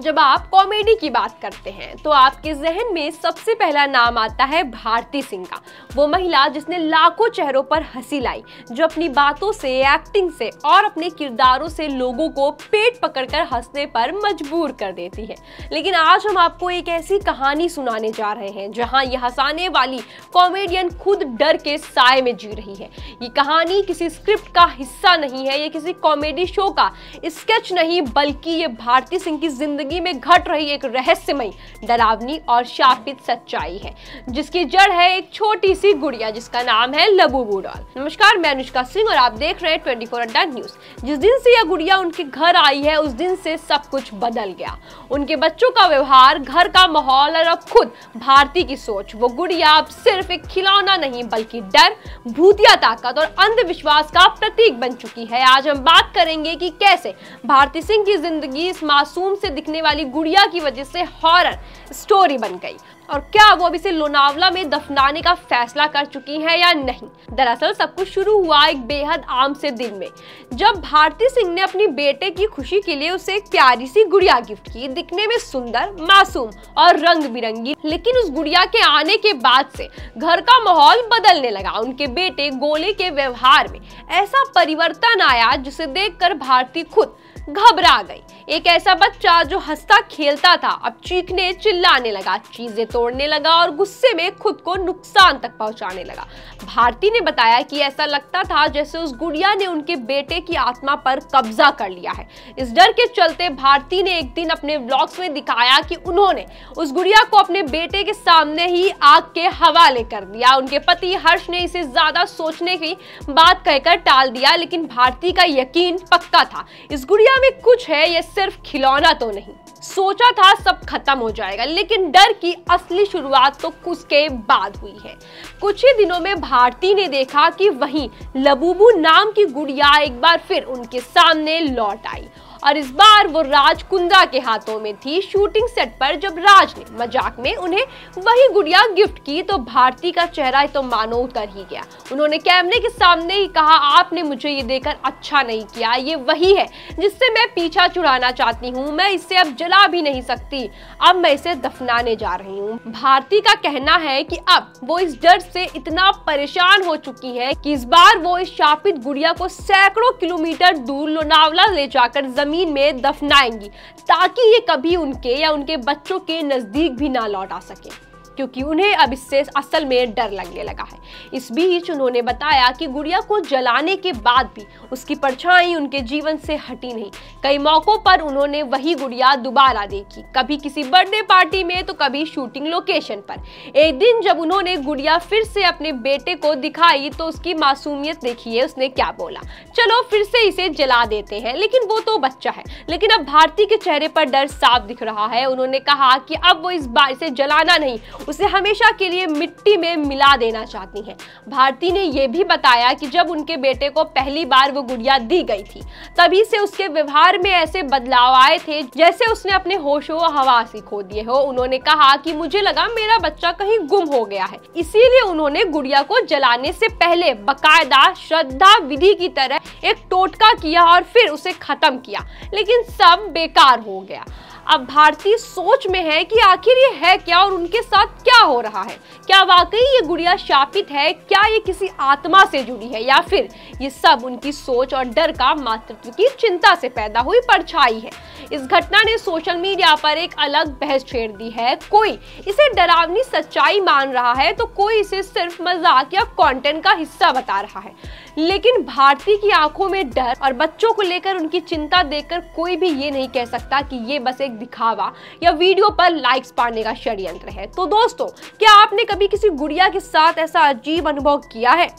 जब आप कॉमेडी की बात करते हैं तो आपके जहन में सबसे पहला नाम आता है भारती सिंह का। वो महिला जिसने लाखों चेहरों पर हंसी लाई, जो अपनी बातों से, एक्टिंग से और अपने किरदारों से लोगों को पेट पकड़कर हंसने पर मजबूर कर देती है। लेकिन आज हम आपको एक ऐसी कहानी सुनाने जा रहे हैं जहां ये हंसाने वाली कॉमेडियन खुद डर के साए में जी रही है। ये कहानी किसी स्क्रिप्ट का हिस्सा नहीं है, ये किसी कॉमेडी शो का स्केच नहीं, बल्कि ये भारती सिंह की जिंदगी में घट रही एक रहस्यमयी, डरावनी और शापित सच्चाई है, जिसकी जड़ है एक छोटी सी गुड़िया जिसका नाम है लबूबू डॉल। नमस्कार, मैं अनुष्का सिंह और आप देख रहे हैं 24 अड्डा न्यूज। जिस दिन से यह गुड़िया उनके घर आई है उस दिन से सब कुछ बदल गया। उनके बच्चों का व्यवहार, घर का माहौल और अब खुद भारती की सोच। वो गुड़िया अब सिर्फ एक खिलौना नहीं बल्कि डर, भूतिया ताकत और अंधविश्वास का प्रतीक बन चुकी है। आज हम बात करेंगे कि कैसे भारती सिंह की जिंदगी इस मासूम से दिखने वाली गुड़िया की वजह से हॉरर स्टोरी बन गई और क्या वो अब इसे लोनावला में दफनाने का फैसला कर चुकी है या नहीं। दरअसल सब कुछ शुरू हुआ एक बेहद आम से दिन में, जब भारती सिंह ने अपनी बेटे की खुशी के लिए उसे एक प्यारी सी गुड़िया गिफ्ट की, दिखने में सुंदर, मासूम और रंग बिरंगी। लेकिन उस गुड़िया के आने के बाद से घर का माहौल बदलने लगा। उनके बेटे गोले के व्यवहार में ऐसा परिवर्तन आया जिसे देखकर भारती खुद घबरा गई। एक ऐसा बच्चा जो हंसता खेलता था अब चीखने चिल्लाने लगा, चीजें तोड़ने लगा और गुस्से में खुद को नुकसान तक पहुंचाने लगा। भारती ने बताया कि ऐसा लगता था जैसे उस गुड़िया ने उनके बेटे की आत्मा पर कब्जा कर लिया है। इस डर के चलते भारती ने एक दिन अपने व्लॉग्स में दिखाया कि उन्होंने उस गुड़िया को अपने बेटे के सामने ही आग के हवाले कर दिया। उनके पति हर्ष ने इसे ज्यादा सोचने की बात कहकर टाल दिया, लेकिन भारती का यकीन पक्का था, इस गुड़िया में कुछ है, ये सिर्फ खिलौना तो नहीं। सोचा था सब खत्म हो जाएगा, लेकिन डर की असली शुरुआत तो उसके बाद हुई है। कुछ ही दिनों में भारती ने देखा कि वहीं लबूबू नाम की गुड़िया एक बार फिर उनके सामने लौट आई और इस बार वो राज कुंद्रा के हाथों में थी। शूटिंग सेट पर जब राज ने मजाक में उन्हें वही गुड़िया गिफ्ट की तो भारती का चेहरा तो मानो उतर ही गया। उन्होंने कैमरे के सामने ही कहा, आपने मुझे ये देकर अच्छा नहीं किया, ये वही है जिससे मैं पीछा छुड़ाना चाहती हूँ, मैं इसे अब जला भी नहीं सकती, अब मैं इसे दफनाने जा रही हूँ। भारती का कहना है कि अब वो इस डर से इतना परेशान हो चुकी है कि इस बार वो इस शापित गुड़िया को सैकड़ों किलोमीटर दूर लोनावला ले जाकर जमीन में दफनाएंगी, ताकि ये कभी उनके या उनके बच्चों के नजदीक भी ना लौट आ सके, क्योंकि उन्हें अब इससे असल में डर लगने लगा है। इस बीच उन्होंने बताया कि गुड़िया को जलाने के बाद भी उसकी परछाई उनके जीवन से हटी नहीं। कई मौकों पर उन्होंने वही गुड़िया दोबारा देखी, कभी किसी बर्थडे पार्टी में तो कभी शूटिंग लोकेशन पर। एक दिन जब उन्होंने गुड़िया फिर से अपने बेटे को दिखाई तो उसकी मासूमियत देखिए, उसने क्या बोला, चलो फिर से इसे जला देते हैं, लेकिन वो तो बच्चा है। लेकिन अब भारती के चेहरे पर डर साफ दिख रहा है। उन्होंने कहा कि अब वो इस बार इसे जलाना नहीं, उसे हमेशा के लिए मिट्टी में मिला देना चाहती हैं। भारती ने यह भी बताया कि जब उनके बेटे को पहली बार वो गुड़िया दी गई थी तभी से उसके व्यवहार में ऐसे बदलाव आए थे जैसे उसने अपने होशो हवास ही खो दिए हो। उन्होंने कहा कि मुझे लगा मेरा बच्चा कहीं गुम हो गया है, इसीलिए उन्होंने गुड़िया को जलाने से पहले बकायदा श्रद्धा विधि की तरह एक टोटका किया और फिर उसे खत्म किया, लेकिन सब बेकार हो गया। अब भारती सोच में है कि आखिर ये है क्या और उनके साथ क्या हो रहा है। क्या वाकई ये गुड़िया शापित है? क्या ये किसी आत्मा से जुड़ी है या फिर ये सब उनकी सोच और डर का मातृत्व की चिंता से पैदा हुई परछाई है? इस घटना ने सोशल मीडिया पर एक अलग बहस छेड़ दी है। कोई इसे डरावनी सच्चाई मान रहा है तो कोई इसे सिर्फ मजाक या कंटेंट का हिस्सा बता रहा है। लेकिन भारती की आंखों में डर और बच्चों को लेकर उनकी चिंता देखकर कोई भी ये नहीं कह सकता कि ये बस एक दिखावा या वीडियो पर लाइक्स पाने का षड्यंत्र है। तो दोस्तों, क्या आपने कभी किसी गुड़िया के साथ ऐसा अजीब अनुभव किया है?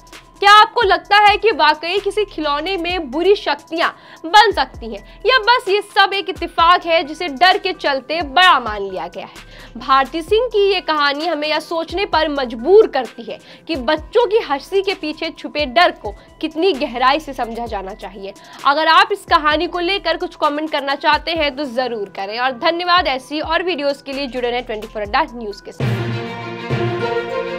क्या आपको लगता है कि वाकई किसी खिलौने में बुरी शक्तियां बन सकती हैं, या बस ये सब एक इत्तेफाक है जिसे डर के चलते बड़ा मान लिया गया है? भारती सिंह की ये कहानी हमें यह सोचने पर मजबूर करती है कि बच्चों की हंसी के पीछे छुपे डर को कितनी गहराई से समझा जाना चाहिए। अगर आप इस कहानी को लेकर कुछ कमेंट करना चाहते हैं तो जरूर करें और धन्यवाद। ऐसी और वीडियोस के लिए जुड़े रहें 24 अड्डा न्यूज के साथ।